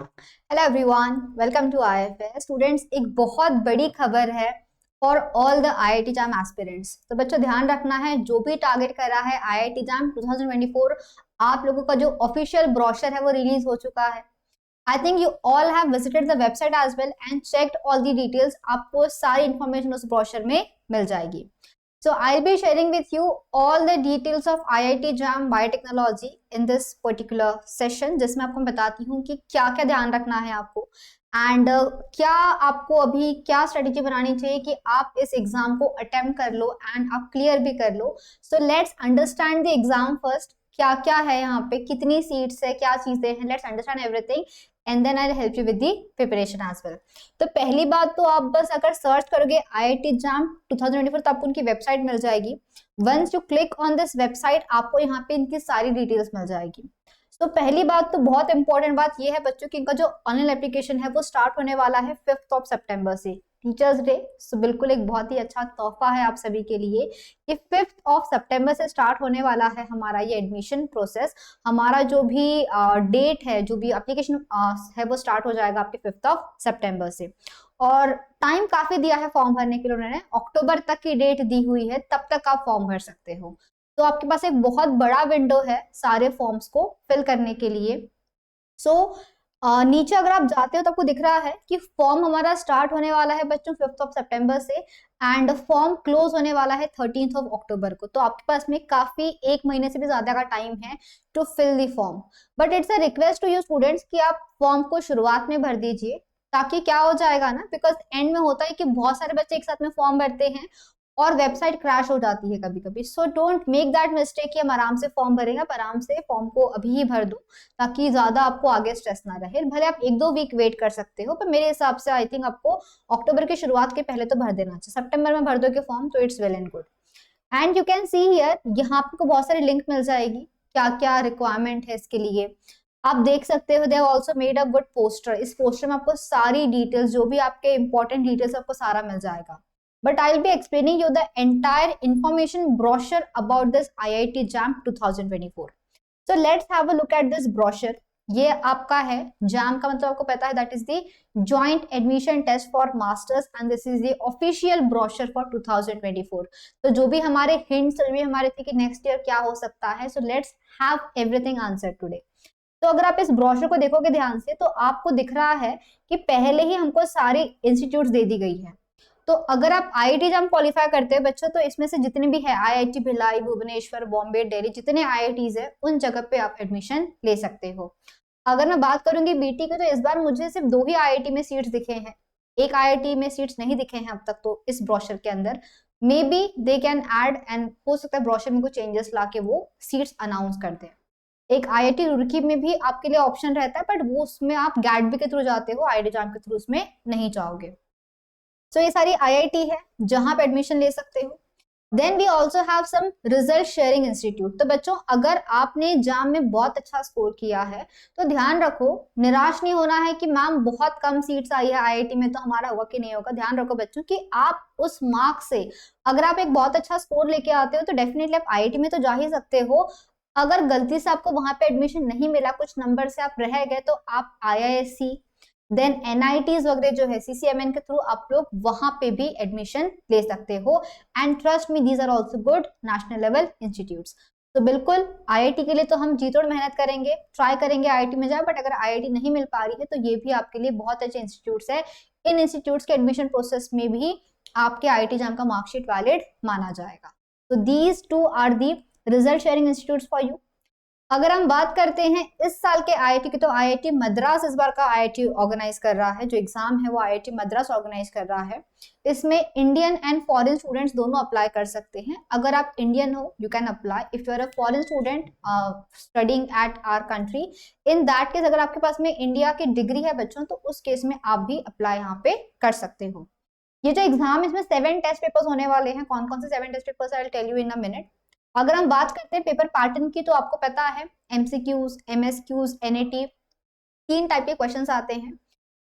Hello everyone, welcome to IFS. Students, एक बहुत बड़ी खबर है for all the IIT JAM aspirants. तो बच्चों ध्यान रखना है, जो भी टारगेट कर रहा है आईआईटी जैम 2024, आप लोगों का जो ऑफिशियल ब्रोशर है वो रिलीज हो चुका है। I think you all have visited the website as well and checked all the details. आपको सारी इंफॉर्मेशन उस ब्रोशर में मिल जाएगी। So I'll be sharing with you all the details of IIT JAM Biotechnology in this particular session, जिसमें आपको बताती हूँ कि क्या क्या ध्यान रखना है आपको एंड क्या आपको अभी क्या स्ट्रेटेजी बनानी चाहिए कि आप इस एग्जाम को अटेम्प्ट कर लो एंड आप क्लियर भी कर लो। So let's understand the exam first. क्या क्या है यहाँ पे, कितनी सीट्स है, क्या चीजें हैं, let's understand everything and then I will help you with the preparation as well. तो पहली बात तो आप बस अगर सर्च करोगे आईआईटी जैम 2024 तो आपको उनकी वेबसाइट मिल जाएगी। Once you click on this website आपको यहाँ पे इनकी सारी डिटेल्स मिल जाएगी। तो पहली बात तो बहुत इंपॉर्टेंट बात ये है बच्चों की, इनका जो ऑनलाइन एप्लीकेशन है वो स्टार्ट होने वाला है 5 सितंबर से, टीचर्स डे। सो बिल्कुल एक बहुत ही अच्छा तोहफा है आप सभी के लिए कि 5 सितंबर से स्टार्ट होने वाला है हमारा ये एडमिशन प्रोसेस। हमारा जो भी डेट है, जो भी एप्लीकेशन है वो स्टार्ट हो जाएगा आपके 5 सितंबर से। और टाइम काफी दिया है फॉर्म भरने के लिए उन्होंने, अक्टूबर तक की डेट दी हुई है, तब तक आप फॉर्म भर सकते हो। तो आपके पास एक बहुत बड़ा विंडो है सारे फॉर्म्स को फिल करने के लिए। सो नीचे अगर आप जाते हो तो आपको दिख रहा है कि फॉर्म हमारा स्टार्ट होने वाला है बच्चों 5 सितंबर से एंड फॉर्म क्लोज होने वाला है 13 अक्टूबर को। तो आपके पास में काफी एक महीने से भी ज्यादा का टाइम है to fill the form. But it's a request to you students कि आप फॉर्म को शुरुआत में भर दीजिए, ताकि क्या हो जाएगा ना, बिकॉज एंड में होता है कि बहुत सारे बच्चे एक साथ में फॉर्म भरते हैं और वेबसाइट क्रैश हो जाती है कभी कभी। So don't make that mistake कि हम आराम से फॉर्म भरेंगे। आप आराम से फॉर्म को अभी ही भर दो ताकि ज्यादा आपको आगे स्ट्रेस ना रहे। भले आप 1-2 वीक वेट कर सकते हो, पर मेरे हिसाब से आई थिंक आपको अक्टूबर की शुरुआत के पहले तो भर देना चाहिए। सितंबर में भर दोगे फॉर्म तो it's well and good. And you can see here, यहाँ आपको बहुत सारी लिंक मिल जाएगी क्या क्या रिक्वायरमेंट है इसके लिए। आप देख सकते हो they have also made a good poster. इस पोस्टर में आपको सारी डिटेल्स, जो भी आपके इंपॉर्टेंट डिटेल्स, आपको सारा मिल जाएगा। But I'll be explaining you the entire information brochure about this IIT JAM 2024. So let's have a look at this brochure. ये आपका है जैम का मतलब आपको पता है that is the joint admission test for masters and this is the official brochure for 2024। तो जो भी हमारे हिंट्स, जो भी हमारे थे कि नेक्स्ट ईयर क्या हो सकता है, so let's have everything answer today. तो अगर आप इस ब्रोशर को देखोगे ध्यान से तो आपको दिख रहा है कि पहले ही हमको सारी इंस्टीट्यूट्स दे दी गई है। तो अगर आप आईआईटी जैम क्वालिफाई करते हैं बच्चों, तो इसमें से जितने भी है आईआईटी भिलाई, भुवनेश्वर, बॉम्बे, दिल्ली, जितने आईआईटीज है उन जगह पे आप एडमिशन ले सकते हो। अगर मैं बात करूंगी बीटी की, तो इस बार मुझे सिर्फ 2 ही आईआईटी में सीट्स दिखे हैं, एक आईआईटी में सीट्स नहीं दिखे हैं अब तक तो इस ब्रोशर के अंदर। May be they can add and हो सकता है ब्रोशर में कुछ चेंजेस ला के वो सीट्स अनाउंस कर दें। एक आईआईटी रुड़की में भी आपके लिए ऑप्शन रहता है, बट वो उसमें आप गैट के थ्रू जाते हो, आईआईटी जैम के थ्रू उसमें नहीं जाओगे। सो ये सारी आईआईटी है जहां पे एडमिशन ले सकते हो। Then we also have some result sharing institute. तो बच्चों अगर आपने जाम में बहुत अच्छा स्कोर किया है तो ध्यान रखो, निराश नहीं होना है कि मैम बहुत कम सीट्स आई है आईआईटी में तो हमारा होगा कि नहीं होगा। ध्यान रखो बच्चों कि आप उस मार्क से, अगर आप एक बहुत अच्छा स्कोर लेके आते हो तो डेफिनेटली आप आईआईटी में तो जा ही सकते हो। अगर गलती से आपको वहां पे एडमिशन नहीं मिला, कुछ नंबर से आप रह गए, तो आप आईआईएससी देन एनआईटीज वगैरह जो है सीसीएमएन के थ्रू आप लोग वहां पे भी एडमिशन ले सकते हो। And trust me, these are also good national level institutes. तो बिल्कुल आईआईटी के लिए तो हम जी तोड़ मेहनत करेंगे, ट्राई करेंगे आईआईटी में जाए। बट अगर आईआईटी नहीं मिल पा रही है तो ये भी आपके लिए बहुत अच्छे इंस्टीट्यूट्स है। इन इंस्टीट्यूट्स के एडमिशन प्रोसेस में भी आपके आईआईटी जैम का मार्कशीट वैलिड माना जाएगा। तो these two are the result sharing institutes for you. अगर हम बात करते हैं इस साल के आईआईटी की, तो आईआईटी मद्रास इस बार का आईआईटी ऑर्गेनाइज कर रहा है। जो एग्जाम है वो आईआईटी मद्रास ऑर्गेनाइज कर रहा है। इसमें इंडियन एंड फॉरेन स्टूडेंट्स दोनों अप्लाई कर सकते हैं। अगर आप इंडियन हो you can apply, if you are a foreign student studying at our country, in that case अगर आपके पास में इंडिया की डिग्री है बच्चों, तो उस केस में आप भी अप्लाई यहाँ पे कर सकते हो। ये जो एग्जाम, इसमें 7 टेस्ट पेपर्स होने वाले हैं। कौन कौन से 7 test papers I will tell you in a minute. अगर हम बात करते हैं पेपर पैटर्न की, तो आपको पता है एमसीक्यूज, एमएसक्यूज, एनएटी, 3 टाइप के क्वेश्चंस आते हैं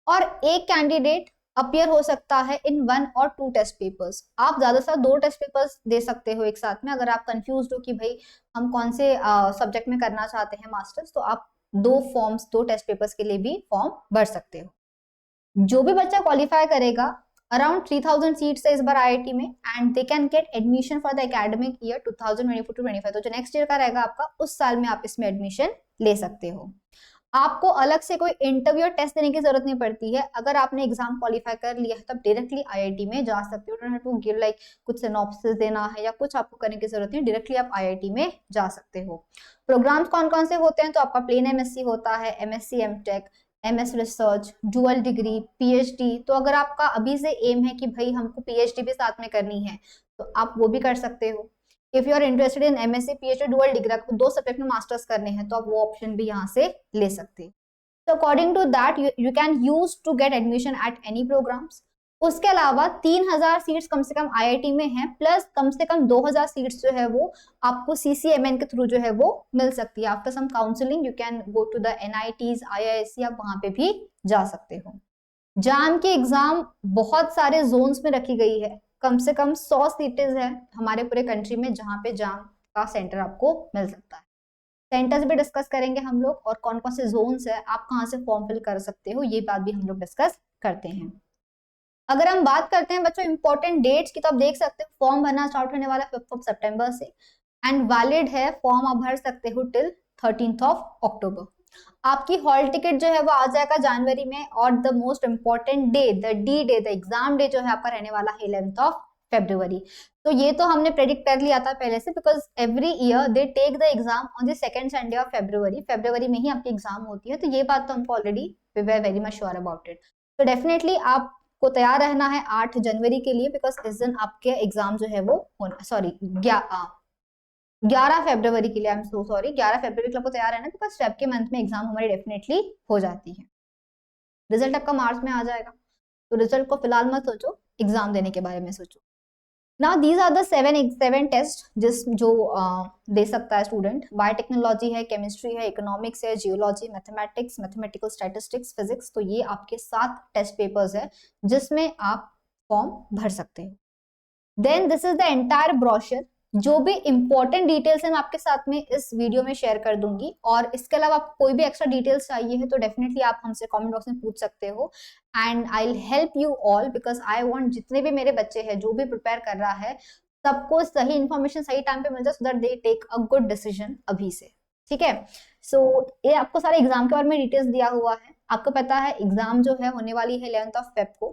और एक कैंडिडेट अपियर हो सकता है इन 1 और 2 टेस्ट पेपर्स। आप ज्यादा से ज्यादा 2 टेस्ट पेपर्स दे सकते हो एक साथ में। अगर आप कंफ्यूज हो कि भाई हम कौन से सब्जेक्ट में करना चाहते हैं मास्टर्स, तो आप दो टेस्ट पेपर्स के लिए भी फॉर्म भर सकते हो। जो भी बच्चा क्वालिफाई करेगा, अराउंड 3000 सीट्स है इस बार आईआईटी में, and they can get admission for the academic year 2024-25। तो जो नेक्स्ट ईयर का रहेगा आपका, उस साल में आप इसमें एडमिशन ले सकते हो। आपको अलग से कोई इंटरव्यू और टेस्ट देने की जरूरत नहीं पड़ती है। अगर आपने एग्जाम क्वालिफाई कर लिया है तो आप डायरेक्टली आईआईटी में जा सकते हो। Don't have to give like कुछ सिनॉप्सिस देना है या कुछ आपको करने की जरूरत नहीं, डायरेक्टली आप आईआईटी में जा सकते हो। प्रोग्राम्स कौन कौन से होते हैं? तो आपका प्लेन एमएससी होता है, MSc MTech, MS research, dual degree, PhD. तो अगर आपका अभी से एम है कि भाई हमको पीएचडी भी साथ में करनी है तो आप वो भी कर सकते हो। If you are interested in MSc PhD dual degree, आपको 2 सब्जेक्ट में मास्टर्स करने हैं तो आप वो ऑप्शन भी यहाँ से ले सकते हैं। तो according to that you can use to get admission at any programs. उसके अलावा 3000 सीट्स कम से कम आईआईटी में है, प्लस कम से कम 2000 सीट्स जो है वो आपको सीसीएमएन के थ्रू जो है वो मिल सकती है। After some counselling you can go to the NITs, IISc, आप वहां पे भी जा सकते हो। जाम की एग्जाम बहुत सारे जोन्स में रखी गई है, कम से कम 100 सीटें है हमारे पूरे कंट्री में जहां पे जाम का सेंटर आपको मिल सकता है। सेंटर्स भी डिस्कस करेंगे हम लोग, और कौन कौन से जोन्स है, आप कहां से फॉर्म फिल कर सकते हो, ये बात भी हम लोग डिस्कस करते हैं। अगर हम बात करते हैं बच्चों इंपॉर्टेंट डेट्स की, तो आप देख सकते हो फॉर्म भरना स्टार्ट होने वाला 5 सितंबर से, एंड वैलिड है फॉर्म आप भर सकते हो टिल 13 अक्टूबर। आपकी हॉल टिकट जो है वो आ जाएगा जनवरी में, और the most important day, the D day, the exam day जो है आपका रहने वाला है 11 फरवरी। तो ये तो हमने प्रेडिक्ट कर लिया था पहले से, because every year they take the exam on the second Sunday of February में ही आपकी एग्जाम होती है। तो ये बात तो हमको already we were very much sure about it. तो डेफिनेटली आपको तैयार रहना है 8 जनवरी के लिए, बिकॉज इस दिन आपके एग्जाम जो है वो होना, सॉरी 11 फरवरी के लिए, आई एम सो सॉरी, 11 फरवरी के लिए आपको तैयार रहना है, बिकॉज फेब के मंथ में एग्जाम हमारी डेफिनेटली हो जाती है। रिजल्ट आपका मार्च में आ जाएगा, तो रिजल्ट को फिलहाल मत सोचो, एग्जाम देने के बारे में सोचो। Now these are the seven test जो दे सकता है स्टूडेंट। बायोटेक्नोलॉजी है, केमिस्ट्री है, इकोनॉमिक्स है, geology, mathematics, mathematical statistics, physics. तो ये आपके 7 टेस्ट पेपर्स है जिसमें आप फॉर्म भर सकते हैं। Then this is the entire brochure. जो भी इंपॉर्टेंट डिटेल्स है मैं आपके साथ में इस वीडियो में शेयर कर दूंगी, और इसके अलावा आपको कोई भी एक्स्ट्रा डिटेल्स चाहिए है तो डेफिनेटली आप हमसे कमेंट बॉक्स में पूछ सकते हो, and I will help you all, because I want जितने भी मेरे बच्चे हैं जो भी प्रिपेयर कर रहा है सबको सही इन्फॉर्मेशन सही टाइम पे मिल जाए, so that they take a good decision अभी से। ठीक है, सो ये आपको सारे एग्जाम के बारे में डिटेल्स दिया हुआ है। आपको पता है एग्जाम जो है होने वाली है 11 फेब को,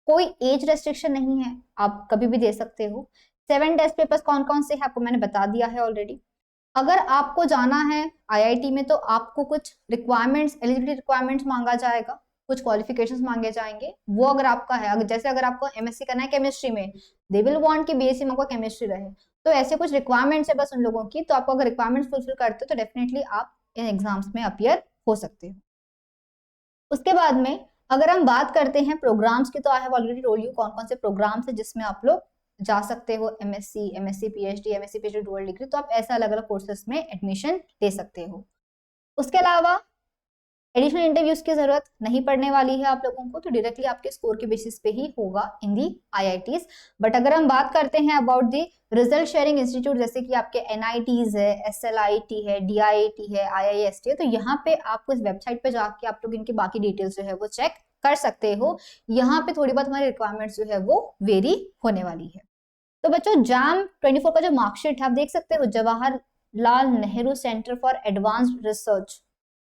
कोई एज रेस्ट्रिक्शन नहीं है, आप कभी भी दे सकते हो। 7 टेस्ट पेपर्स कौन कौन से हैं आपको मैंने बता दिया है ऑलरेडी। अगर आपको जाना है आईआईटी में तो आपको कुछ रिक्वायरमेंट्स, एलिजिबिलिटी रिक्वायरमेंट्स मांगा जाएगा, कुछ क्वालिफिकेशंस मांगे जाएंगे। वो अगर आपका है, जैसे अगर आपको एमएससी करना है केमिस्ट्री में, दे विल वांट कि बीएससी में आपको केमिस्ट्री रहे, तो ऐसे कुछ रिक्वायरमेंट्स है बस उन लोगों की। तो आपको अगर रिक्वायरमेंट्स फुलफिल करते हो तो डेफिनेटली आप इन एग्जाम्स में अपीयर हो सकते हो। उसके बाद में अगर हम बात करते हैं प्रोग्राम्स की, तो I have already told you कौन कौन से प्रोग्राम्स है जिसमें आप लोग जा सकते हो, एमएससी पीएचडी डुअल डिग्री। तो आप ऐसे अलग अलग कोर्सेज में एडमिशन ले सकते हो। उसके अलावा एडिशनल इंटरव्यूज की जरूरत नहीं पड़ने वाली है आप लोगों को, तो डायरेक्टली आपके स्कोर के बेसिस पे ही होगा इन दी आईआईटीज। बट अगर हम बात करते हैं about the result sharing institute, जैसे कि आपके एनआईटीज है, एसएलआईटी है, डीआईआईटी है, आईआईएसटी है, तो यहाँ पे आपको इस वेबसाइट पे जाके आप लोग इनकी बाकी डिटेल्स जो है वो चेक कर सकते हो। यहाँ पे थोड़ी बहुत हमारी रिक्वायरमेंट्स जो है वो वेरी होने वाली है। तो बच्चों जाम 24 का जो मार्कशीट है आप देख सकते हो, Jawaharlal Nehru centre for advanced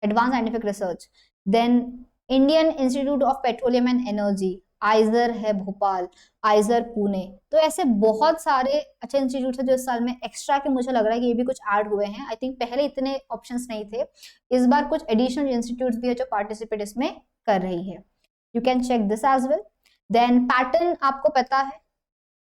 scientific research, then Indian institute of petroleum and energy, IISER है भोपाल, आइजर पुणे। तो ऐसे बहुत सारे अच्छे इंस्टीट्यूट है जो इस साल में एक्स्ट्रा के, मुझे लग रहा है कि ये भी कुछ ऐड हुए हैं। आई थिंक पहले इतने ऑप्शंस नहीं थे, इस बार कुछ एडिशनल इंस्टीट्यूट भी है जो पार्टिसिपेट इसमें कर रही है। You can check this as well. Then pattern आपको पता है,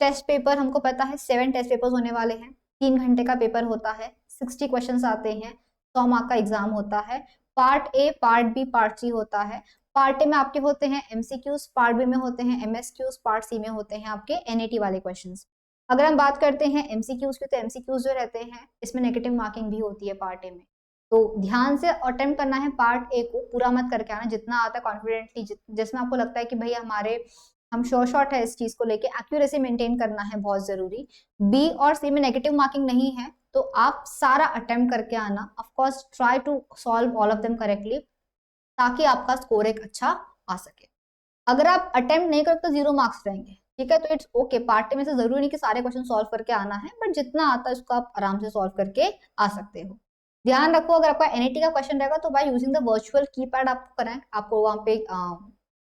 टेस्ट पेपर हमको पता है 7 टेस्ट पेपर्स होने वाले हैं, 3 घंटे का पेपर होता है, 60 क्वेश्चंस आते हैं, 100 मार्क का एग्जाम होता है। Part A, part B, part C होता है। पार्ट ए में आपके होते हैं एमसीक्यूज, पार्ट बी में होते हैं एमएसक्यूज, पार्ट सी में होते हैं आपके एनएटी वाले क्वेश्चंस। अगर हम बात करते हैं एमसीक्यूज की, तो एमसीक्यूज जो रहते हैं इसमें नेगेटिव मार्किंग भी होती है पार्ट ए में, तो ध्यान से अटेम्प्ट करना है पार्ट ए को, पूरा मत करके आना, जितना आता है कॉन्फिडेंटली, जिसमें आपको लगता है कि भाई हम शॉर्ट है इस चीज को लेके, एक्यूरेसी मेंटेन करना है बहुत जरूरी। बी और सी में नेगेटिव मार्किंग नहीं है, तो आप सारा अटेम्प्ट करके आना। Of course try to solve all of them correctly, ताकि आपका स्कोर एक अच्छा आ सके। अगर आप अटेम्प्ट नहीं करते तो 0 मार्क्स रहेंगे, ठीक है। तो इट्स ओके, पार्ट टाइम में से जरूरी नहीं कि सारे क्वेश्चन सॉल्व करके आना है, बट जितना आता है उसको आप आराम से सॉल्व करके आ सकते हो। ध्यान रखो, अगर आपका एनईटी का क्वेश्चन रहेगा तो by using the virtual keypad आपको करना है। आपको वहां पे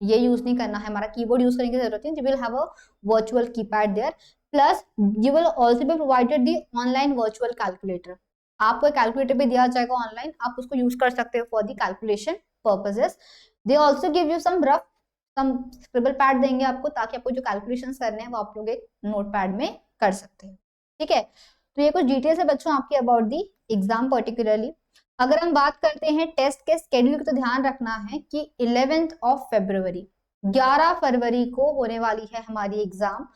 ये यूज नहीं करना है, हमारा कीबोर्ड यूज करने की जरूरत है। You will have a virtual keypad there, plus you will also be provided the online virtual calculator. आपको कैलकुलेटर भी दिया जाएगा ऑनलाइन, आप उसको यूज कर सकते हो for the calculation purposes. They also give you some rough some scribble pad देंगे आपको, ताकि आपको जो कैलकुलेशंस करने हैं वो आप लोग एक नोट पैड में कर सकते हैं, ठीक है। तो ये कुछ डिटेल्स है बच्चों आपकी अबाउट दी एग्जाम पर्टिकुलरली। अगर हम बात करते हैं टेस्ट के शेड्यूल की, तो ध्यान रखना है कि 11th ऑफ फरवरी 11 फरवरी को होने वाली है हमारी एग्जाम।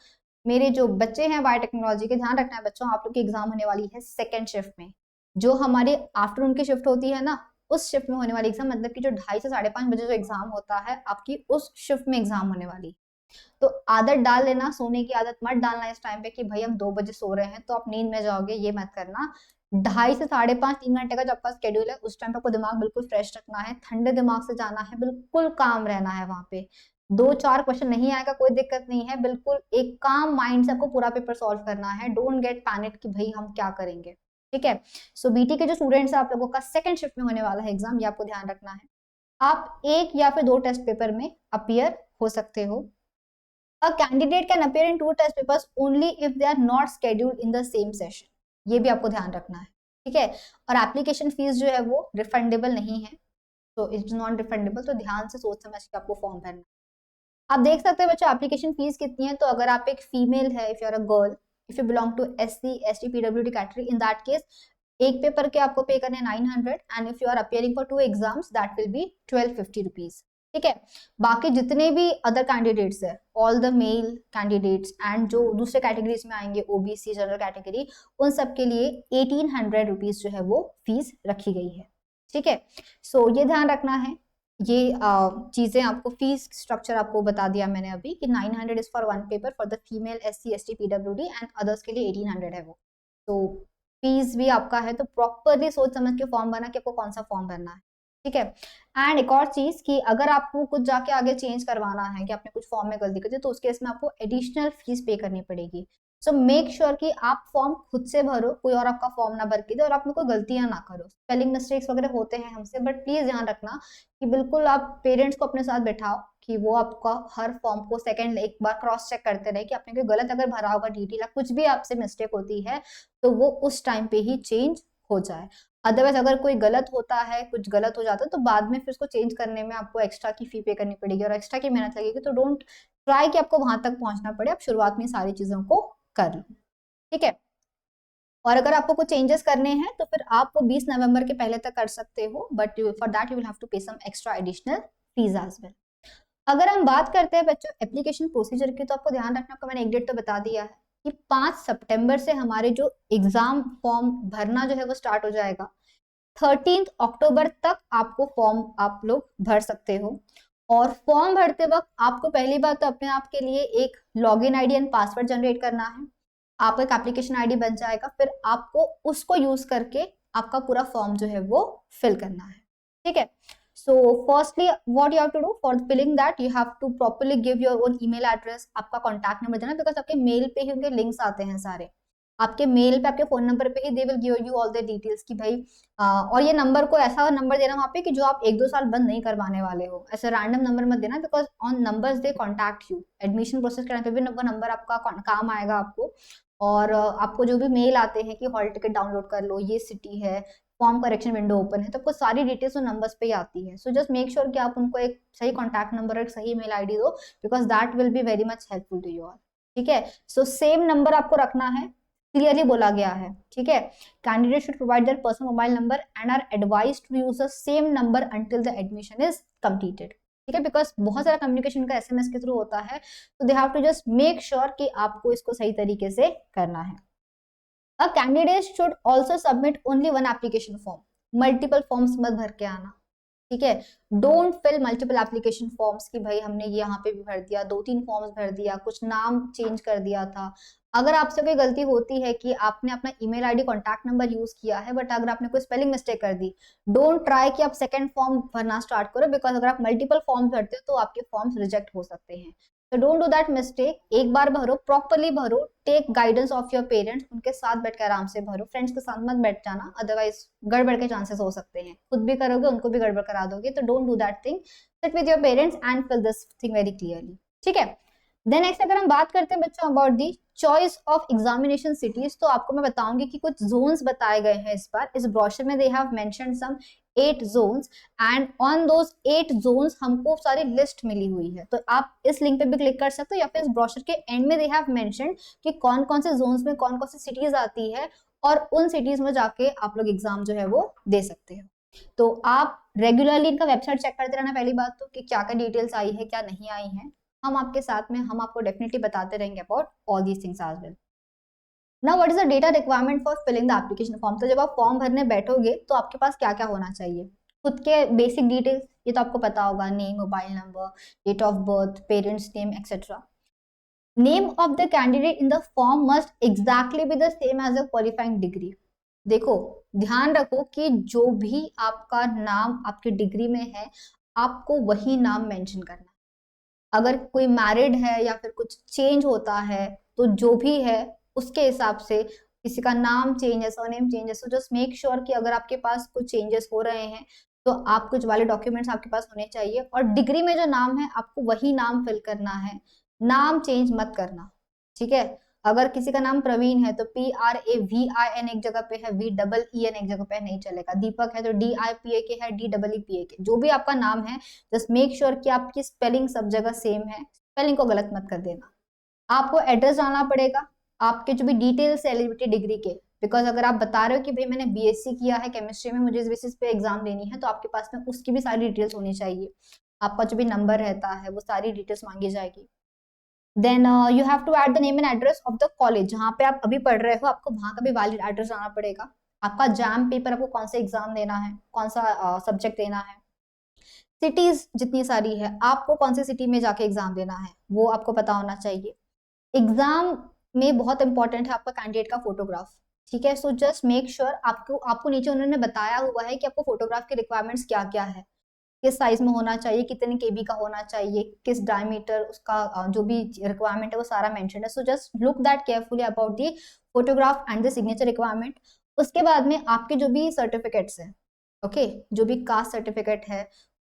मेरे जो बच्चे हैं बायोटेक्नोलॉजी के, ध्यान रखना है बच्चों, आप लोग की एग्जाम होने वाली है सेकेंड शिफ्ट में। जो हमारी आफ्टरनून की शिफ्ट होती है ना, उस शिफ्ट में होने वाली एग्जाम, मतलब कि जो 2:30 से 5:30 बजे जो एग्जाम होता है आपकी, उस शिफ्ट में एग्जाम होने वाली। तो आदत डाल लेना, सोने की आदत मत डालना इस टाइम पे कि भाई हम 2 बजे सो रहे हैं तो आप नींद में जाओगे, ये मत करना। 2:30 से 5:30 3 घंटे का जो आपका स्केड्यूल है, उस टाइम पे आपको दिमाग बिल्कुल फ्रेश रखना है, ठंडे दिमाग से जाना है, बिल्कुल काम रहना है वहां पे। 2-4 क्वेश्चन नहीं आएगा कोई दिक्कत नहीं है, बिल्कुल एक काम माइंड से आपको पूरा पेपर सॉल्व करना है। डोंट गेट पैनिक कि भाई हम क्या करेंगे, ठीक है। सो बीटी के जो स्टूडेंट्स हैं, आप लोगों का सेकंड शिफ्ट में होने वाला है एग्जाम, ये आपको ध्यान रखना है। आप 1 या फिर 2 टेस्ट पेपर में अपीयर हो सकते हो। A candidate can appear in 2 test papers only if they are not scheduled in the same session. ये भी आपको ध्यान रखना है, ठीक है। और एप्लीकेशन फीस जो है वो रिफंडेबल नहीं है, तो इट्स नॉट रिफंडेबल। तो ध्यान से सोच समझ के आपको फॉर्म भरना है। आप देख सकते हैं बच्चों एप्लीकेशन फीस कितनी है। तो अगर आप एक फीमेल है, if you are a girl, if you belong to SC ST PWD category, in that case एक पेपर के आपको पे करने 900, and if you are appearing for 2 exams that will be 1250 rupees, ठीक है। बाकी जितने भी अदर कैंडिडेट्स है, all the male candidates and जो दूसरे कैटेगरीज में आएंगे, OBC जनरल कैटेगरी, उन सब के लिए 1800 रुपीज जो है वो फीस रखी गई है, ठीक है। सो ये ध्यान रखना है। ये चीजें आपको, फीस स्ट्रक्चर आपको बता दिया मैंने अभी कि 900 is for 1 paper for the female SC ST PWD, and others के लिए 1800 है वो। तो फीस भी आपका है, तो प्रॉपरली सोच समझ के फॉर्म भरना कि आपको कौन सा फॉर्म भरना है, ठीक है। एंड एक और चीज कि अगर आपको कुछ जाके आगे चेंज करवाना है कि आपने कुछ फॉर्म में गलती कर दी, तो उस केस में आपको एडिशनल फीस पे करनी पड़ेगी। सो मेक श्योर कि आप फॉर्म खुद से भरो, कोई और आपका फॉर्म ना भर के दे, और आप में कोई गलतियां ना करो। स्पेलिंग मिस्टेक्स वगैरह होते हैं हमसे, बट प्लीज ध्यान रखना कि बिल्कुल आप पेरेंट्स को अपने साथ बैठाओ कि वो आपका हर फॉर्म को सेकंड एक बार क्रॉस चेक करते रहे कि आपने कोई गलत अगर भरा होगा डिटेल या कुछ भी आपसे मिस्टेक होती है, तो वो उस टाइम पे ही चेंज हो जाए। अदरवाइज अगर कोई गलत होता है, कुछ गलत हो जाता है, तो बाद में फिर उसको चेंज करने में आपको एक्स्ट्रा की फी पे करनी पड़ेगी और एक्स्ट्रा की मेहनत लगेगी। तो डोंट ट्राई कि आपको वहां तक पहुंचना पड़े, आप शुरुआत में सारी चीजों को कर लो, ठीक है। और अगर आपको कुछ चेंजेस करने हैं तो फिर आप वो 20 नवंबर के पहले तक कर सकते हो, but for that you will have to pay some extra additional fees as well. अगर हम बात करते हैं बच्चों एप्लीकेशन प्रोसीजर की, तो आपको ध्यान रखना, आपको मैंने एक डेट तो बता दिया है कि 5 सितंबर से हमारे जो एग्जाम फॉर्म भरना जो है वो स्टार्ट हो जाएगा। 13 अक्टूबर तक आपको फॉर्म आप लोग भर सकते हो। और फॉर्म भरते वक्त आपको पहली बात तो अपने आप के लिए एक login ID and password generate करना है। आपका एक एप्लीकेशन आईडी बन जाएगा, फिर आपको उसको यूज करके आपका पूरा फॉर्म जो है वो फिल करना है, ठीक है। So firstly, what you have to do for filling that, you have to properly give your own email address, आपका कॉन्टैक्ट नंबर देना, बिकॉज आपके मेल पे ही उनके लिंक्स आते हैं सारे, आपके मेल पे आपके फोन नंबर पे ही they will give you all the details कि भाई और ये नंबर को ऐसा नंबर देना वहाँ पे कि जो आप 1-2 साल बंद नहीं करवाने वाले हो। ऐसे रैंडम नंबर मत देना, because on numbers they contact you. Admission process करने पे भी वो नंबर आपका काम आएगा आपको। और आपको जो भी मेल आते हैं कि हॉल टिकट डाउनलोड कर लो, ये सिटी है, फॉर्म करेक्शन विंडो ओपन है, तो आपको सारी डिटेल्स उन नंबर्स पे ही आती है। सो जस्ट मेक श्योर कि आप उनको एक सही कॉन्टैक्ट नंबर और एक सही मेल आईडी दो, because that will be very much helpful to you all, ठीक है। सो सेम नंबर आपको रखना है, क्लियरली बोला गया है, ठीक है। Candidate should provide their personal mobile number and are advised to use the same number until the admission is completed, ठीक है। बिकॉज बहुत सारा कम्युनिकेशन का SMS के थ्रू होता है, तो they have to just make sure कि आपको इसको सही तरीके से करना है। A candidate should also submit only one application form, multiple forms मत भर के आना, ठीक है। Don't fill multiple application forms कि भाई हमने ये यहाँ पे भी भर दिया, 2-3 फॉर्म्स भर दिया, कुछ नाम चेंज कर दिया था। अगर आपसे कोई गलती होती है कि आपने अपना email ID contact number use किया है बट अगर आपने कोई स्पेलिंग मिस्टेक कर दी, डोंट ट्राई कि आप सेकंड फॉर्म भरना स्टार्ट करो, बिकॉज अगर आप मल्टीपल फॉर्म भरते हो तो आपके फॉर्म्स रिजेक्ट हो सकते हैं। तो डोंट डू दैट मिस्टेक। एक बार भरो, प्रॉपरली भरो, take guidance of your parents, उनके साथ बैठ कर आराम से भरो, फ्रेंड्स के साथ मत बैठ जाना, अदरवाइज गड़बड़ के चांसेस हो सकते हैं, खुद भी करोगे उनको भी गड़बड़ करा दोगे। तो don't do that thing, sit with your parents and fill this thing very clearly, ठीक है। देन नेक्स्ट अगर हम बात करते हैं बच्चों about the choice of examination cities, तो आपको मैं बताऊंगी कि कुछ जोन्स बताए गए हैं इस बार। इस ब्रोशर में they have mentioned some 8 zones and on those 8 zones हमको सारी लिस्ट मिली हुई है। तो आप इस लिंक पे भी क्लिक कर सकते हो या फिर इस ब्रोशर के एंड में दे हैव मेंशन्ड कि कौन कौन से जोन्स में कौन कौन सी सिटीज आती है और उन सिटीज में जाके आप लोग एग्जाम जो है वो दे सकते हो। तो आप रेगुलरली इनका वेबसाइट चेक करते रहना, पहली बात तो कि क्या क्या डिटेल्स आई है क्या नहीं आई है। हम आपके साथ में, हम आपको डेफिनेटली बताते रहेंगे about all these things as well. Now what is the data requirement for filling the application form. तो जब आप फॉर्म भरने बैठोगे तो आपके पास क्या क्या होना चाहिए, खुद के बेसिक डिटेल्स, ये तो आपको पता होगा, name, mobile number, date of birth, parents name etcetera. Name of the candidate in the form must exactly be the same as a qualifying degree. देखो ध्यान रखो कि जो भी आपका नाम आपकी डिग्री में है आपको वही नाम मेंशन करना। अगर कोई मैरिड है या फिर कुछ चेंज होता है तो जो भी है उसके हिसाब से, किसी का नाम चेंज है, सरनेम चेंज है, सो जस्ट मेक श्योर कि अगर आपके पास कुछ चेंजेस हो रहे हैं तो आप कुछ वाले डॉक्यूमेंट्स आपके पास होने चाहिए और डिग्री में जो नाम है आपको वही नाम फिल करना है, नाम चेंज मत करना, ठीक है। अगर किसी का नाम प्रवीण है तो PRAVIN एक जगह पे है, VEEN एक जगह पे नहीं चलेगा। दीपक है तो DIPAK है, DEEPAK, जो भी आपका नाम है जस्ट मेक श्योर कि आपकी स्पेलिंग सब जगह सेम है, स्पेलिंग को गलत मत कर देना। आपको एड्रेस डालना पड़ेगा, आपके जो भी डिटेल्स है एलिजिबिलिटी डिग्री के, बिकॉज अगर आप बता रहे हो कि भाई मैंने BSc किया है केमिस्ट्री में, मुझे इस बेसिस पे एग्जाम देनी है, तो आपके पास में उसकी भी सारी डिटेल्स होनी चाहिए। आपका जो भी नंबर रहता है वो सारी डिटेल्स मांगी जाएगी। Then you have to add the name and address of the college जहाँ पे आप अभी पढ़ रहे हो, आपको वहां का भी वैलिड एड्रेस डालना पड़ेगा। आपका जैम पेपर, आपको कौन सा एग्जाम देना है, कौन सा सब्जेक्ट देना है, सिटीज जितनी सारी है आपको कौन सी सिटी में जाके एग्जाम देना है वो आपको पता होना चाहिए। एग्जाम में बहुत इंपॉर्टेंट है आपका कैंडिडेट का फोटोग्राफ, ठीक है। सो जस्ट मेक श्योर, आपको आपको नीचे उन्होंने बताया हुआ है कि आपको फोटोग्राफ के रिक्वायरमेंट्स क्या क्या है, किस साइज में होना चाहिए, कितने KB का होना चाहिए, किस डायमीटर, उसका जो भी रिक्वायरमेंट है वो सारा मेंशन है। So just look that carefully about the photograph and the signature requirement. उसके बाद में आपके जो भी सर्टिफिकेट्स हैं, ओके, जो भी कास्ट सर्टिफिकेट है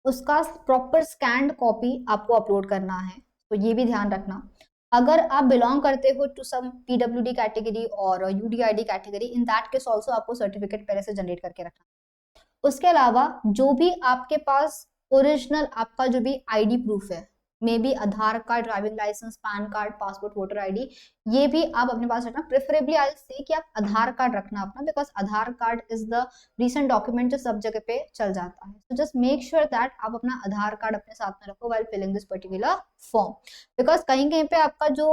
उसका प्रॉपर स्कैन्ड कॉपी आपको अपलोड करना है, तो ये भी ध्यान रखना। अगर आप बिलोंग करते हो टू सम PWD कैटेगरी और UDID category, in that case also आपको सर्टिफिकेट पहले से जनरेट करके रखना। उसके अलावा जो भी आपके पास ओरिजिनल आपका जो भी ID प्रूफ है, may be Aadhaar card, driving licence, PAN card, passport, voter ID, ये भी आप अपने पास रखना। प्रेफरेबली आई से कि आप आधार कार्ड रखना अपना, because Aadhaar card is the recent document जो सब जगह पे चल जाता है। So just make sure that आप अपना आधार कार्ड अपने साथ में रखो while filling this particular form, because कहीं कहीं पे आपका जो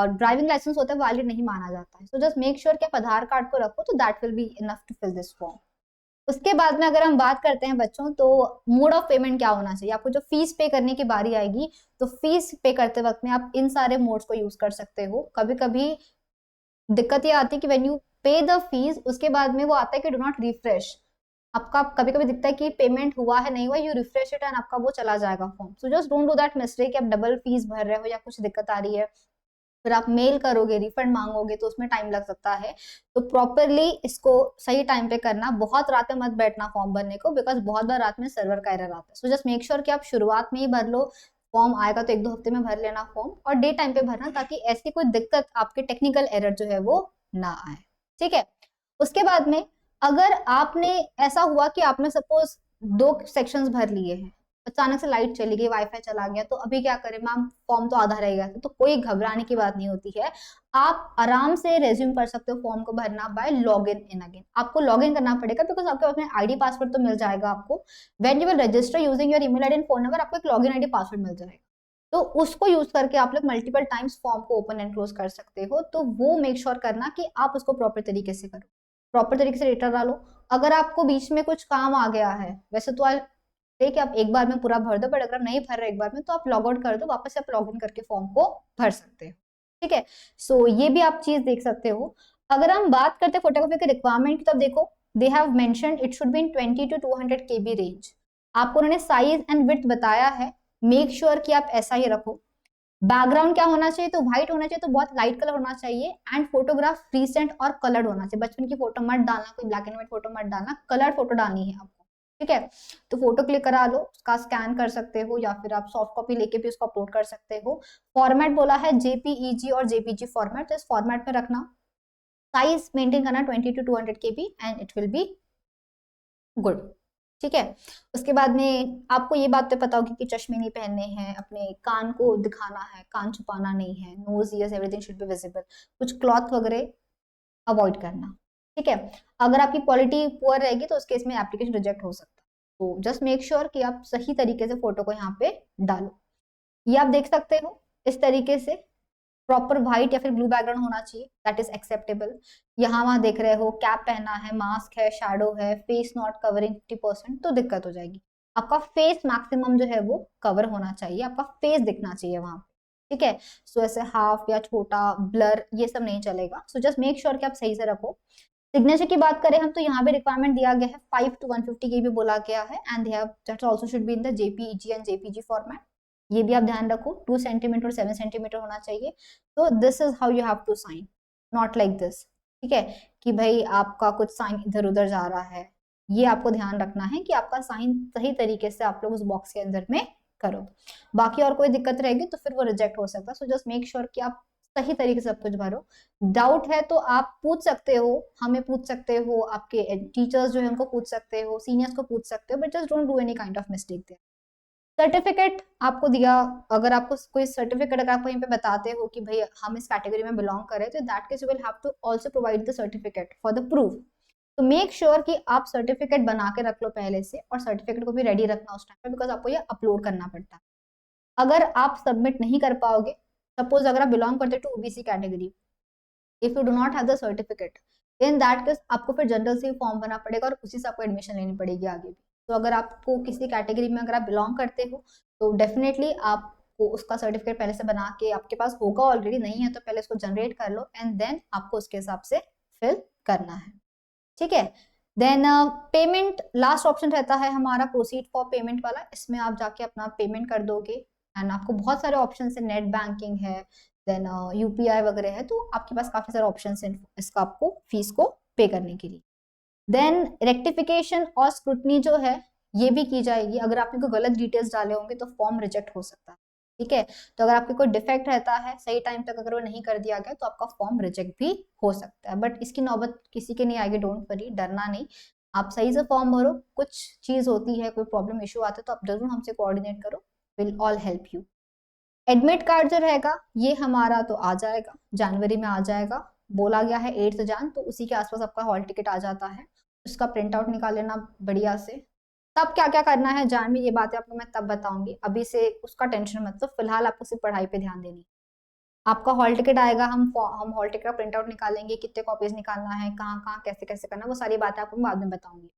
ड्राइविंग लाइसेंस होता है वैलिड नहीं माना जाता है। सो जस्ट मेक श्योर कि आप आधार कार्ड को रखो, तो that will be enough to fill this form. उसके बाद में अगर हम बात करते हैं बच्चों, तो मोड ऑफ पेमेंट क्या होना चाहिए। आपको जो फीस पे करने की बारी आएगी तो फीस पे करते वक्त में आप इन सारे मोड्स को यूज कर सकते हो। कभी कभी दिक्कत ये आती है कि व्हेन यू पे द फीस, उसके बाद में वो आता है कि डू नॉट रिफ्रेश। आपका कभी कभी दिखता है कि पेमेंट हुआ है नहीं हुआ, यू रिफ्रेश इट एंड आपका वो चला जाएगा form. So just don't do that mistake, आप डबल फीस भर रहे हो या कुछ दिक्कत आ रही है, फिर आप मेल करोगे, रिफंड मांगोगे तो उसमें टाइम लग सकता है। तो प्रॉपरली इसको सही टाइम पे करना, बहुत रात में मत बैठना फॉर्म भरने को, बिकॉज बहुत बार रात में सर्वर का एरर आता है। सो जस्ट मेक श्योर कि आप शुरुआत में ही भर लो, फॉर्म आएगा तो 1-2 हफ्ते में भर लेना फॉर्म, और डे टाइम पे भरना, ताकि ऐसी कोई दिक्कत, आपके टेक्निकल एरर जो है वो ना आए, ठीक है। उसके बाद में अगर आपने ऐसा हुआ कि आपने सपोज 2 सेक्शंस भर लिए हैं, अचानक से लाइट चली गई, वाईफाई चला गया, तो अभी क्या करें मैम, फॉर्म तो आधा रह गया था, तो कोई घबराने की बात नहीं होती है। आप आराम से रेज्यूम कर सकते हो फॉर्म को भरना बाय लॉग इन अगेन। आपको लॉग इन करना पड़ेगा, बिकॉज आपके पास में ID पासवर्ड तो मिल जाएगा आपको। When you will register using your email ID and phone number, आपको एक लॉग इन ID पासवर्ड मिल जाएगा, तो उसको यूज करके आप लोग मल्टीपल टाइम्स फॉर्म को ओपन एंड क्लोज कर सकते हो। तो वो मेक श्योर करना कि आप उसको प्रॉपर तरीके से करो, प्रॉपर तरीके से डेटा डालो। अगर आपको बीच में कुछ काम आ गया है, वैसे तो ठीक है, आप एक बार में पूरा भर दो, बट अगर आप नहीं भर रहे एक बार में तो आप लॉग आउट कर दो, वापस आप लॉग इन करके फॉर्म को भर सकते हो। ठीक है, सो ये भी आप चीज देख सकते हो। अगर हम बात करते हैं फोटोकॉपी के रिक्वायरमेंट की, तब देखो दे have mentioned it should be in 20 to 200 KB range. आपको उन्होंने साइज एंड विड्थ बताया है, मेक श्योर कि आप ऐसा ही रखो। बैकग्राउंड क्या होना चाहिए, तो व्हाइट होना चाहिए, तो बहुत लाइट कलर होना चाहिए, एंड फोटोग्राफ रिसेंट और कलर्ड होना चाहिए। बचपन की फोटो मत डालना, कोई ब्लैक एंड व्हाइट फोटो मत डालना, कलर फोटो डालनी है आपको। ठीक है, तो फोटो क्लिक करा लो, उसका स्कैन कर सकते हो या फिर आप सॉफ्ट कॉपी लेके भी उसको अपलोड कर सकते हो। फॉर्मेट बोला है JPEG और JPG फॉर्मेट, तो इस फॉर्मेट में रखना। साइज मेंटेन करना 20 to 200 KB and it will be good. ठीक है, उसके बाद में आपको ये बात तो पता होगी कि चश्मे नहीं पहनने हैं, अपने कान को दिखाना है, कान छुपाना नहीं है, nose ears everything should be visible, कुछ क्लॉथ वगैरह अवॉइड करना। ठीक है, अगर आपकी क्वालिटी पुअर रहेगी तो उस केस में एप्लीकेशन रिजेक्ट हो सकता है। तो जस्ट मेक श्योर कि आप सही तरीके से फोटो को यहाँ पे डालो। ये आप देख सकते हो इस तरीके से प्रॉपर व्हाइट या फिर ब्लू बैकग्राउंड होना चाहिए, दैट इज एक्सेप्टेबल। यहाँ वहां देख रहे हो कैप पहना है, मास्क है, शैडो है, फेस नॉट कवरिंग 50%, तो दिक्कत हो जाएगी। आपका फेस मैक्सिमम जो है वो कवर होना चाहिए, आपका फेस दिखना चाहिए वहां पे। ठीक है, सो ऐसे हाफ या छोटा ब्लर ये सब नहीं चलेगा। सो जस्ट मेक श्योर कि आप सही से रखो। सिग्नेचर की बात करें हम, तो यहाँ पे रिक्वायरमेंट दिया गया है 5 to 150 KB बोला गया है, and that also should be in the JPEG and JPG format. ये भी आप ध्यान रखो, 2 सेंटीमीटर और 7 सेंटीमीटर होना चाहिए। तो this is how you have to sign, not like this. ठीक है, कि भाई आपका कुछ साइन इधर उधर जा रहा है, ये आपको ध्यान रखना है कि आपका साइन सही तरीके से आप लोग उस बॉक्स के अंदर में करो। बाकी और कोई दिक्कत रहेगी तो फिर वो रिजेक्ट हो सकता है। सो जस्ट मेक श्योर कि आप सही तरीके से सब कुछ भरो। डाउट है तो आप पूछ सकते हो, हमें पूछ सकते हो, आपके टीचर्स जो है उनको पूछ सकते हो, सीनियर्स को पूछ सकते हो, but just don't do any kind of mistake there. Certificate आपको दिया, अगर आपको कोई सर्टिफिकेट अगर आप कहीं पे बताते हो कि भाई हम इस कैटेगरी में बिलोंग करें, तो that case you will have to also provide the certificate for the proof. तो मेक श्योर कि आप सर्टिफिकेट बना के रख लो पहले से, और सर्टिफिकेट को भी रेडी रखना उस टाइम पे, बिकॉज आपको ये अपलोड करना पड़ता है। अगर आप सबमिट नहीं कर पाओगे, सपोज अगर आप बिलोंग करते to OBC category, if you do not have the certificate, in that case आपको फिर जनरल से फॉर्म भरना पड़ेगा और उसी से आपको एडमिशन लेनी पड़ेगी आगे भी। तो अगर आपको किसी कैटेगरी में अगर आप बिलोंग करते हो, तो डेफिनेटली आपको उसका सर्टिफिकेट पहले से बना के आपके पास होगा, ऑलरेडी नहीं है तो पहले उसको जनरेट कर लो, एंड देन आपको उसके हिसाब से फिल करना है। ठीक है, देन पेमेंट लास्ट ऑप्शन रहता है हमारा, प्रोसीड फॉर पेमेंट वाला। इसमें आप जाके अपना पेमेंट कर दोगे, एंड आपको बहुत सारे ऑप्शन है, नेट बैंकिंग है, देन UPI वगैरह है, तो आपके पास काफी सारे ऑप्शन है इसका आपको फीस को पे करने के लिए। देन रेक्टिफिकेशन और स्क्रूटनी जो है ये भी की जाएगी। अगर आपने कोई गलत डिटेल्स डाले होंगे तो फॉर्म रिजेक्ट हो सकता है। ठीक है, तो अगर आपके कोई डिफेक्ट रहता है, सही टाइम तक अगर वो नहीं कर दिया गया, तो आपका फॉर्म रिजेक्ट भी हो सकता है, बट इसकी नौबत किसी के नहीं आएगी, डोंट वरी, डरना नहीं। आप सही से फॉर्म भरो, कुछ चीज होती है, कोई प्रॉब्लम इशू आता है तो आप जरूर हमसे कोऑर्डिनेट करो, will all help you. Admit card जो रहेगा ये हमारा तो आ जाएगा, जनवरी में आ जाएगा, बोला गया है 8 जन, तो उसी के आसपास आपका हॉल टिकट आ जाता है। उसका प्रिंट आउट निकाल लेना बढ़िया से। तब क्या क्या करना है जान में, ये बातें आपको मैं तब बताऊंगी, अभी से उसका टेंशन मत लो, फिलहाल आपको सिर्फ पढ़ाई पे ध्यान देनी। आपका हॉल टिकट आएगा, हम हॉल टिकट का प्रिंट आउट निकालेंगे, कितने कॉपीज निकालना है, कहाँ कहाँ कैसे कैसे करना, वो सारी बातें आपको बाद में बताऊंगी।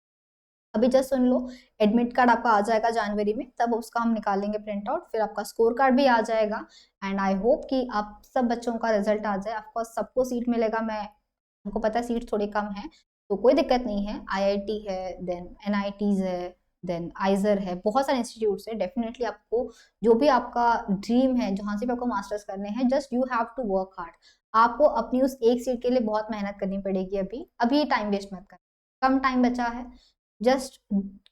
अभी जस्ट सुन लो, एडमिट कार्ड आपका आ जाएगा जनवरी में, तब उसका हम निकालेंगे प्रिंट आउट, फिर आपका स्कोर कार्ड भी आ जाएगा, एंड आई होप कि आप सब बच्चों का रिजल्ट आ जाए। आपको सबको सीट मिलेगा, मैं हमको पता है सीट थोड़ी कम है, तो कोई दिक्कत नहीं है। IIT है, देन NITs है, देन आइजर है, बहुत सारे इंस्टीट्यूट्स है। डेफिनेटली आपको जो भी आपका ड्रीम है, जहां से भी आपको मास्टर्स करने हैं, just you have to work hard. आपको अपनी उस एक सीट के लिए बहुत मेहनत करनी पड़ेगी। अभी टाइम वेस्ट मत कर, कम टाइम बचा है, just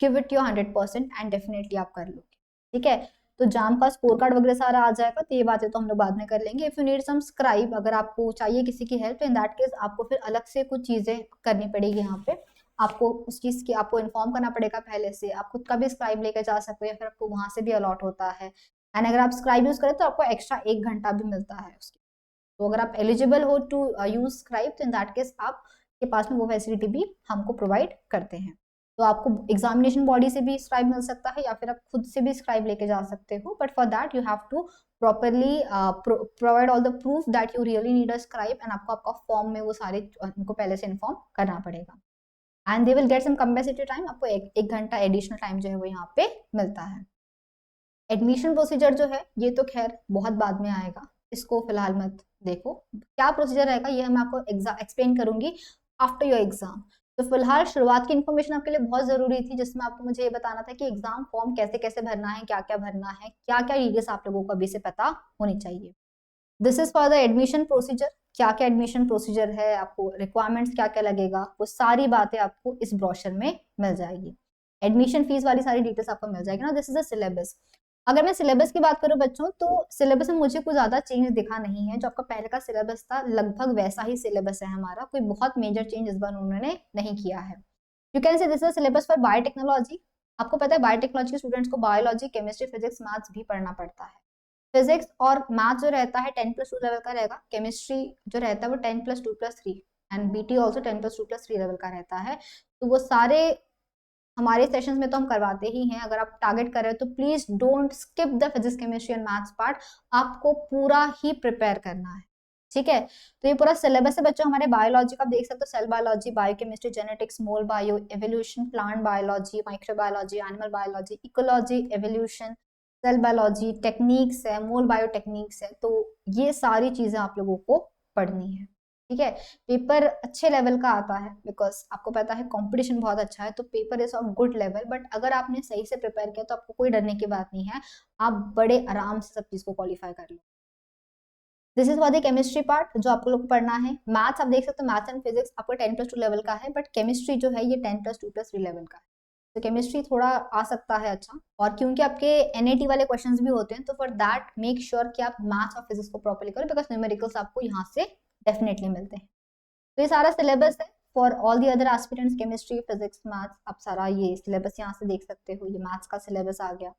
give it your 100% and definitely आप कर लोगे। ठीक है, तो जाम का स्कोर कार्ड वगैरह सारा आ जाएगा, तो ये बातें तो हम लोग बाद में कर लेंगे। If you need some scribe, अगर आपको चाहिए किसी की हेल्प, इन दैट केस आपको फिर अलग से कुछ चीजें करनी पड़ेगी। यहाँ पे आपको उस चीज की आपको इन्फॉर्म करना पड़ेगा पहले से। आप खुद का भी स्क्राइब लेकर जा सकते हो, या फिर आपको वहां से भी अलॉट होता है, एंड अगर आप स्क्राइब यूज करें तो आपको एक्स्ट्रा 1 घंटा भी मिलता है उसके। तो अगर आप एलिजिबल हो टू यूज स्क्राइब, तो इन दैट केस आपके पास में वो फैसिलिटी भी हमको प्रोवाइड करते हैं। तो आपको एग्जामिनेशन बॉडी से भी स्क्राइब मिल सकता है, या फिर आप खुद से भी स्क्राइब लेके जा सकते हो, but for that you have to properly provide all the proof that you really need a scribe, and आपको आपका फॉर्म में वो सारे उनको पहले से इन्फॉर्म करना पड़ेगा। And they will get some compensatory time, आपको एक घंटा एडिशनल टाइम जो है वो यहाँ पे मिलता है। एडमिशन प्रोसीजर जो है ये तो खैर बहुत बाद में आएगा, इसको फिलहाल मत देखो। क्या प्रोसीजर रहेगा ये मैं आपको एक्सप्लेन करूंगी आफ्टर योर एग्जाम। तो फिलहाल शुरुआत की इन्फॉर्मेशन आपके लिए बहुत जरूरी थी, जिसमें आपको मुझे ये बताना था कि एग्जाम फॉर्म कैसे कैसे भरना है, क्या क्या भरना है, क्या क्या डिटेल्स आप लोगों को अभी से पता होनी चाहिए। This is for the admission procedure, क्या क्या एडमिशन प्रोसीजर है, आपको रिक्वायरमेंट्स क्या क्या लगेगा, वो सारी बातें आपको इस ब्रोशर में मिल जाएगी। एडमिशन फीस वाली सारी डिटेल्स आपको मिल जाएगी ना। This is the syllabus. अगर मैं सिलेबस की बात करूं बच्चों, तो सिलेबस में मुझे कुछ ज्यादा चेंज दिखा नहीं है। जो आपका पहले का सिलेबस था लगभग वैसा ही सिलेबस है हमारा, कोई बहुत मेजर चेंज इस बार उन्होंने नहीं किया है। You can say this is syllabus for biotechnology. आपको पता है बायोटेक्नोलॉजी के स्टूडेंट्स को बायोलॉजी, केमिस्ट्री, फिजिक्स, मैथ्स भी पढ़ना पड़ता है। फिजिक्स और मैथ्स जो रहता है 10+2 लेवल का रहेगा, केमिस्ट्री जो रहता है वो 10+2+3 एंड बीटी ऑल्सो 10+2+3 लेवल का रहता है। तो वो सारे हमारे सेशंस में तो हम करवाते ही हैं। अगर आप टारगेट कर रहे हो तो please don't skip the physics, chemistry and maths part, आपको पूरा ही प्रिपेयर करना है, ठीक है। तो ये पूरा सिलेबस है बच्चों हमारे बायोलॉजी का, आप देख सकते हो cell biology, biochemistry, genetics, mol bio, evolution, plant biology, microbiology, animal biology, ecology, evolution, cell biology, techniques है, मोल बायो टेक्निक्स है। तो ये सारी चीजें आप लोगों को पढ़नी है, ठीक है। पेपर अच्छे लेवल का आता है बिकॉज आपको पता है कंपटीशन बहुत अच्छा है, तो paper is of good level. But अगर आपने सही से प्रिपेयर किया तो आपको कोई डरने की बात नहीं है, आप बड़े आराम से सब चीज को क्वालिफाई कर लो। This is for the chemistry part जो आपको लोग पढ़ना है। मैथ्स आप देख सकते हो, मैथ्स एंड फिजिक्स आपको 10+2 लेवल का है, बट केमिस्ट्री जो है ये 10+2+3 लेवल का है। तो केमिस्ट्री थोड़ा आ सकता है अच्छा, और क्योंकि आपके एनएटी वाले क्वेश्चंस भी होते हैं, तो फॉर दैट मेक श्योर कि आप मैथ्स और फिजिक्स को प्रॉपर्ली करो, बिकॉज न्यूमेरिकल्स आपको यहाँ से डेफिनेटली मिलते हैं। तो ये सारा सिलेबस है for all the other aspirants, chemistry, physics, maths. आप सारा ये सिलेबस यहाँ से देख सकते हो, ये मैथ्स का सिलेबस आ गया,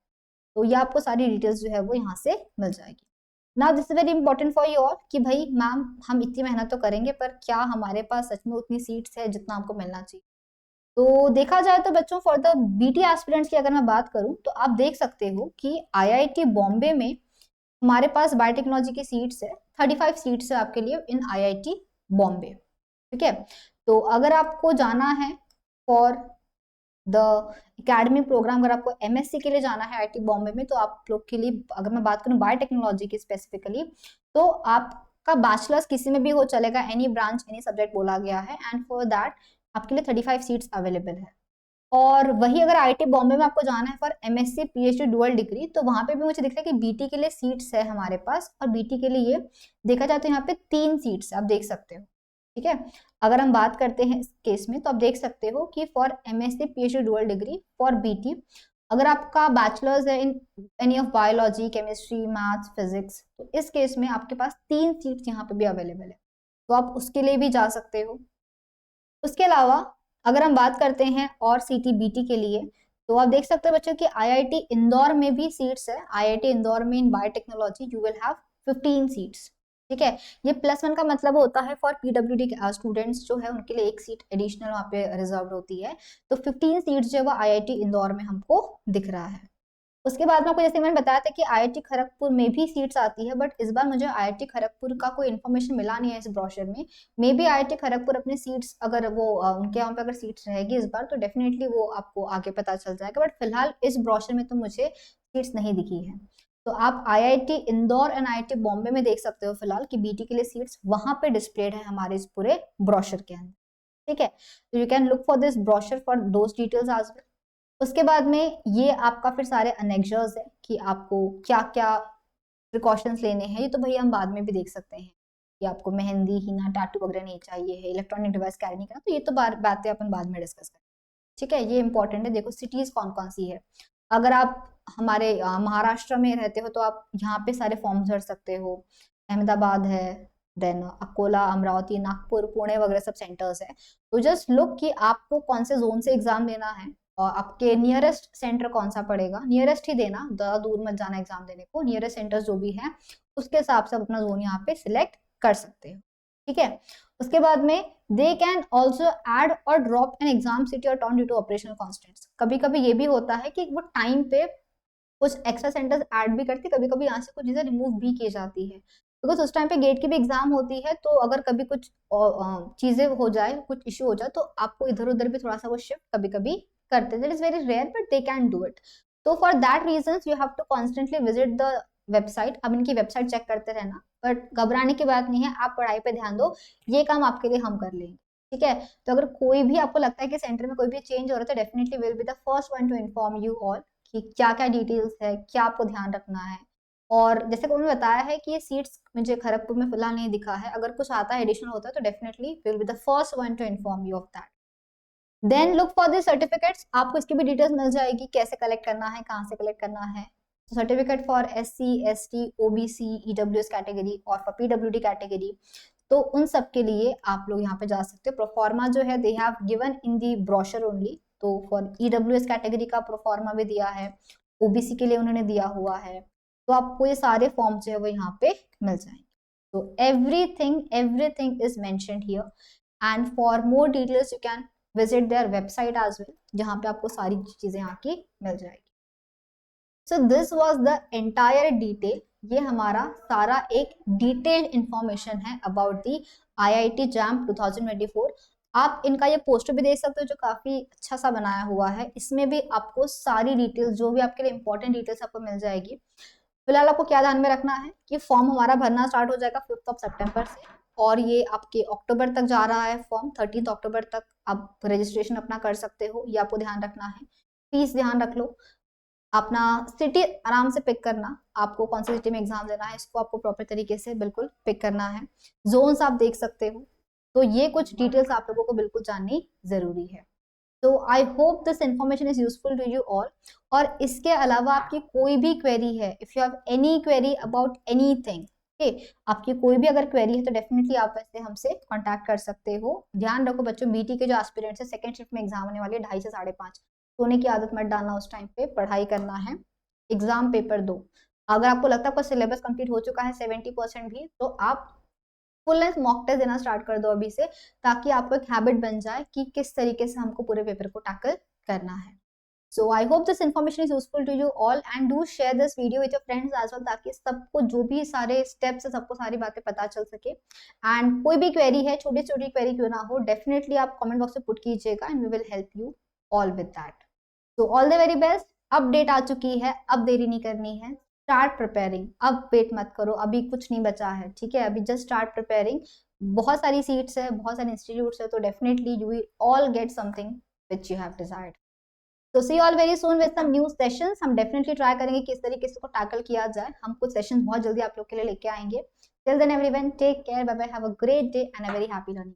तो ये आपको सारी डिटेल्स जो है वो यहाँ से मिल जाएगी। Now this is very important for you all कि भाई मैम हम इतनी मेहनत तो करेंगे, पर क्या हमारे पास सच में उतनी सीट्स है जितना हमको मिलना चाहिए। तो देखा जाए तो बच्चों फॉर द बीटी एस्पिरेंट्स की अगर मैं बात करूं, तो आप देख सकते हो कि आईआईटी बॉम्बे में हमारे पास बायोटेक्नोलॉजी की सीट्स है, 35 सीट्स है आपके लिए इन आईआईटी बॉम्बे, ठीक है। तो अगर आपको जाना है फॉर द एकेडमिक प्रोग्राम, अगर आपको एमएससी के लिए जाना है आईआईटी बॉम्बे में, तो आप लोग के लिए अगर मैं बात करूं बायोटेक्नोलॉजी की स्पेसिफिकली, तो आपका बैचलर्स किसी में भी हो चलेगा, एनी ब्रांच एनी सब्जेक्ट बोला गया है, एंड फॉर दैट आपके लिए 35 सीट्स अवेलेबल है। और वही अगर आईआईटी बॉम्बे में आपको जाना है for MSc PhD dual degree, तो वहां पे भी मुझे दिख रहा है कि बीटी के लिए सीट्स है हमारे पास, और बीटी के लिए देखा जाए तो यहाँ पे 3 सीट्स आप देख सकते हो, ठीक है। अगर हम बात करते हैं इस केस में, तो आप देख सकते हो कि for MSc PhD dual degree for BT, अगर आपका बैचलर्स है in any of biology, chemistry, maths, physics, तो इस केस में आपके पास 3 सीट्स यहाँ पे भी अवेलेबल है, तो आप उसके लिए भी जा सकते हो। उसके अलावा अगर हम बात करते हैं और सीटीबीटी के लिए, तो आप देख सकते हो बच्चों कि आईआईटी इंदौर में भी सीट्स है। आईआईटी इंदौर में इन biotechnology you will have 15 seats, ठीक है। ये +1 का मतलब होता है फॉर पीडब्ल्यूडी स्टूडेंट्स जो है उनके लिए 1 सीट एडिशनल वहाँ पे रिजर्व होती है। तो 15 सीट्स जो है वो आईआईटी इंदौर में हमको दिख रहा है। उसके बाद में आपको जैसे मैंने बताया था कि आईआईटी खड़गपुर में भी सीट्स आती है, बट इस बार मुझे आईआईटी खड़गपुर का कोई इन्फॉर्मेशन मिला नहीं है इस ब्रोशर में। मे बी आईआईटी खड़गपुर अपने सीट्स अगर वो उनके यहाँ पे अगर सीट्स रहेगी इस बार, तो डेफिनेटली वो आपको आगे पता चल जाएगा, बट फिलहाल इस ब्रोशर में तो मुझे सीट्स नहीं दिखी है। तो आप IIT Indore and IIT Bombay में देख सकते हो फिलहाल कि बीटी के लिए सीट्स वहां पे डिस्प्लेड है हमारे इस पूरे ब्रोशर के अंदर, ठीक है। तो you can look for this brochure for those details as well. उसके बाद में ये आपका फिर सारे अनेक्जर्स है कि आपको क्या क्या प्रिकॉशंस लेने हैं, ये तो भैया हम बाद में भी देख सकते हैं कि आपको मेहंदी, हीना, टैटू वगैरह नहीं चाहिए है, इलेक्ट्रॉनिक डिवाइस कैरी नहीं करना, तो ये तो बातें अपन बाद में डिस्कस करें, ठीक है। ये इंपॉर्टेंट है। देखो सिटीज कौन कौन सी है, अगर आप हमारे महाराष्ट्र में रहते हो तो आप यहाँ पे सारे फॉर्म्स भर सकते हो। अहमदाबाद है, देन अकोला, अमरावती, नागपुर, पुणे वगैरह सब सेंटर्स है। तो जस्ट लुक कि आपको कौन से जोन से एग्जाम देना है और आपके नियरेस्ट सेंटर कौन सा पड़ेगा, नियरेस्ट ही देना, ज्यादा दूर मत जाना एग्जाम देने को। नियरेस्ट सेंटर जो भी है उसके हिसाब से आप अपना जोन यहाँ पे सिलेक्ट कर सकते हो, ठीक है। उसके बाद में they can also add or drop an exam city or town due to operational constants. कभी कभी ये भी होता है कि वो टाइम पे कुछ एक्स्ट्रा सेंटर्स ऐड भी करती है, कभी कभी यहाँ से कुछ चीजें रिमूव भी की जाती है। बिकॉज उस टाइम पे गेट की भी एग्जाम होती है, तो अगर कभी कुछ चीजें हो जाए, कुछ इश्यू हो जाए, तो आपको इधर उधर भी थोड़ा सा वो शिफ्ट कभी कभी करते हैं. That is very rare but they can do it. तो for that reason you have to constantly visit the website. अब इनकी वेबसाइट चेक करते रहना, बट घबराने की बात नहीं है, आप पढ़ाई पे ध्यान दो, ये काम आपके लिए हम कर लेंगे. ठीक है. तो अगर कोई भी आपको लगता है कि सेंटर में कोई भी चेंज हो रहा है, तो definitely will be the first one to inform you all कि क्या क्या डिटेल्स है, क्या आपको ध्यान रखना है. और जैसे कि उन्होंने बताया है कि ये सीट्स मुझे खड़गपुर में फिलहाल नहीं दिखा है, अगर कुछ आता है एडिशनल होता है तो definitely will be the first one to inform you of that. Then look for the certificates. आपको इसकी भी डिटेल्स मिल जाएगी, कैसे कलेक्ट करना है, कहाँ से कलेक्ट करना है. Certificate for SC ST OBC EWS category और फॉर PWD कैटेगरी, तो उन सब के लिए आप लोग यहाँ पे जा सकते हो. प्रोफॉर्मा जो है they have given in the brochure only. तो फॉर EWS कैटेगरी का प्रोफॉर्मा भी दिया है, OBC के लिए उन्होंने दिया हुआ है. तो आपको ये सारे फॉर्म जो है वो यहाँ पे मिल जाएंगे. तो everything is mentioned here. And for more details you can visit their website as well, जहाँ पे आपको सारी चीजें यहाँ की मिल जाएगी. So this was the entire detail. ये हमारा सारा एक डिटेल्ड इंफॉर्मेशन है अबाउट दी IIT JAM 2024. आप इनका ये पोस्टर भी देख सकते हो जो काफी अच्छा सा बनाया हुआ है. इसमें भी आपको सारी डिटेल्स, जो भी आपके लिए इंपॉर्टेंट डिटेल्स आपको मिल जाएगी. फिलहाल आपको क्या ध्यान में रखना है कि फॉर्म हमारा भरना स्टार्ट हो जाएगा 5 सितंबर से, और ये आपके अक्टूबर तक जा रहा है फॉर्म. 13 अक्टूबर तक आप रजिस्ट्रेशन अपना कर सकते हो. ये आपको ध्यान रखना है. फीस ध्यान रख लो. अपना सिटी आराम से पिक करना, आपको कौन सी सिटी में एग्जाम देना है इसको आपको प्रॉपर तरीके से बिल्कुल पिक करना है. जोन्स आप देख सकते हो. तो ये कुछ डिटेल्स आप लोगों को बिल्कुल जाननी जरूरी है. तो I hope this information is useful to you all. और इसके अलावा आपकी कोई भी क्वेरी है, if you have any query about anything, आपकी कोई भी अगर क्वेरी है तो डेफिनेटली आप वैसे हमसे कांटेक्ट कर सकते हो. ध्यान रखो बच्चों, BT के जो एस्पिरेंट्स है सेकंड शिफ्ट में एग्जाम होने वाले 2:30 से 5:30, सोने की आदत मत डालना. उस टाइम पे पढ़ाई करना है. एग्जाम पेपर दो. अगर आपको लगता है आपका सिलेबस कंप्लीट हो चुका है 70% भी, तो आप फुल लेंथ मॉक टेस्ट देना स्टार्ट कर दो अभी से, ताकि आपको एक हैबिट बन जाए कि किस तरीके से हमको पूरे पेपर को टैकल करना है. So I hope this information is useful to you all and do share this video with your friends as well, ताकि सबको जो भी सारे steps है सबको सारी बातें पता चल सके. And कोई भी क्वेरी है, छोटी छोटी क्वेरी क्यों ना हो, डेफिनेटली आप कमेंट बॉक्स में पुट कीजिएगा and we will help you all with that. So all the very best. Update आ चुकी है, अब देरी नहीं करनी है. Start preparing. अब वेट मत करो, अभी कुछ नहीं बचा है. ठीक है, अभी जस्ट स्टार्ट प्रिपेयरिंग. बहुत सारी सीट्स है, बहुत सारे इंस्टीट्यूट्स है, तो definitely you will all get something which you have desired. तो see all very soon with some new sessions. हम डेफिनेटली ट्राई करेंगे किस तरीके से को टैकल किया जाए. हम कुछ सेशंस बहुत जल्दी आप लोग के लिए लेके आएंगे. Till then everyone take care, bye bye, have a great day and a very happy learning.